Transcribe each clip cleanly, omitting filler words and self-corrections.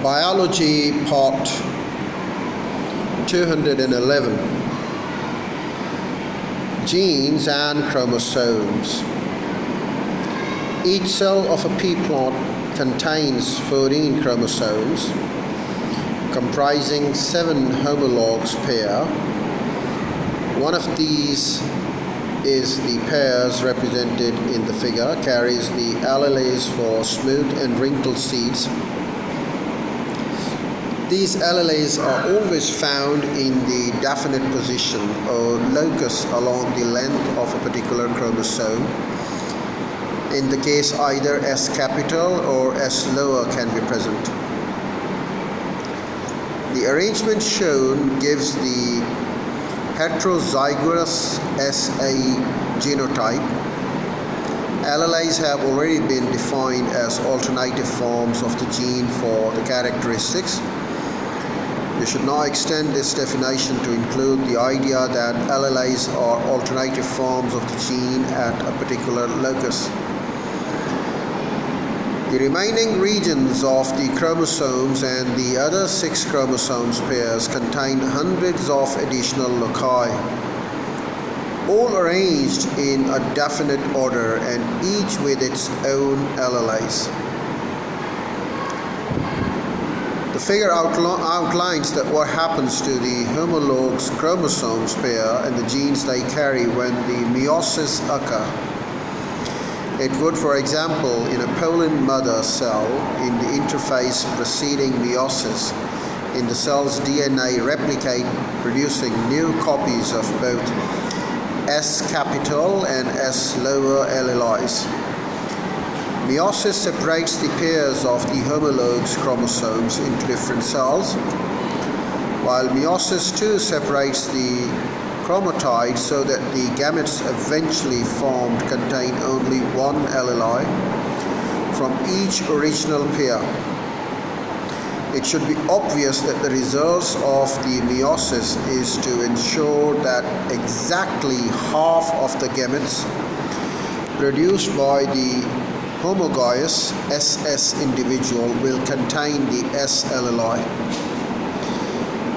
Biology Part 211. Genes and chromosomes. Each cell of a pea plant contains 14 chromosomes comprising 7 homologs pair. One of these is the pairs represented in the figure, carries the alleles for smooth and wrinkled seeds. These alleles are always found in the definite position or locus along the length of a particular chromosome. In the case, either S capital or S lower can be present. The arrangement shown gives the heterozygous SA genotype. Alleles have already been defined as alternative forms of the gene for the characteristics. We should now extend this definition to include the idea that alleles are alternative forms of the gene at a particular locus. The remaining regions of the chromosomes and the other 6 chromosomes pairs contain hundreds of additional loci, all arranged in a definite order and each with its own alleles. The figure outlines that what happens to the homologous chromosomes pair and the genes they carry when the meiosis occurs. It would, for example, in a pollen mother cell, in the interphase preceding meiosis, in the cell's DNA replicate, producing new copies of both S capital and S lower alleles. Meiosis separates the pairs of the homologous chromosomes into different cells, while meiosis too separates the chromatids so that the gametes eventually formed contain only one allele from each original pair. It should be obvious that the results of the meiosis is to ensure that exactly half of the gametes produced by the homologous SS individual will contain the S allele.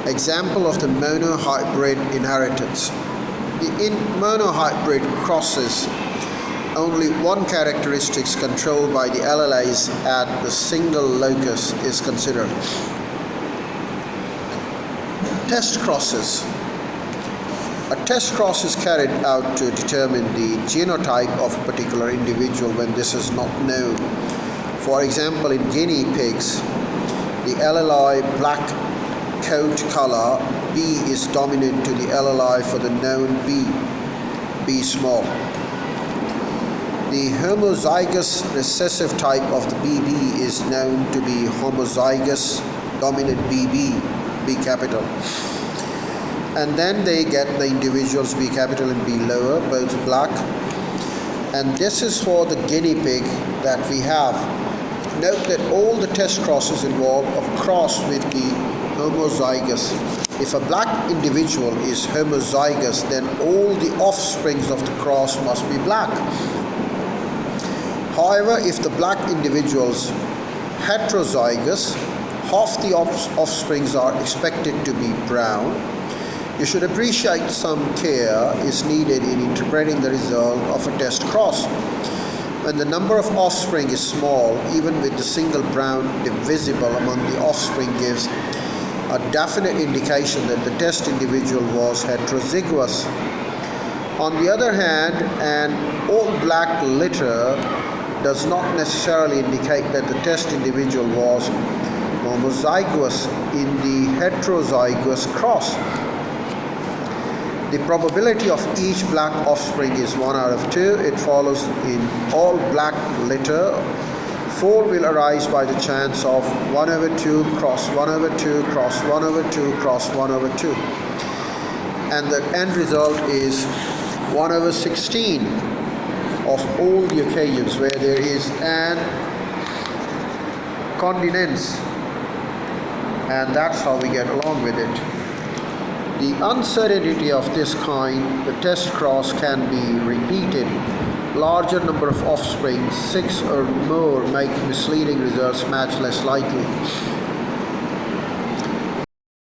Example of the monohybrid inheritance. The monohybrid crosses, only one characteristic controlled by the alleles at the single locus is considered. Test crosses. A test cross is carried out to determine the genotype of a particular individual when this is not known. For example, in guinea pigs, the allele black coat color B is dominant to the allele for the known B small. The homozygous recessive type of the BB is known to be homozygous dominant BB, B capital. And then they get the individuals B capital and B lower, both black. And this is for the guinea pig that we have. Note that all the test crosses involve a cross with the homozygous. If a black individual is homozygous, then all the offsprings of the cross must be black. However, if the black individual's heterozygous, half the offsprings are expected to be brown. You should appreciate some care is needed in interpreting the result of a test cross. When the number of offspring is small, even with the single brown divisible among the offspring gives a definite indication that the test individual was heterozygous. On the other hand, an all black litter does not necessarily indicate that the test individual was homozygous in the heterozygous cross. The probability of each black offspring is 1 out of 2. It follows in all black litter, 4 will arise by the chance of 1 over 2 cross 1 over 2 cross 1 over 2 cross 1 over 2. And the end result is 1 over 16 of all the occasions where there is an continence. And that's how we get along with it. The uncertainty of this kind, the test cross can be repeated. Larger number of offspring, 6 or more, make misleading results much less likely.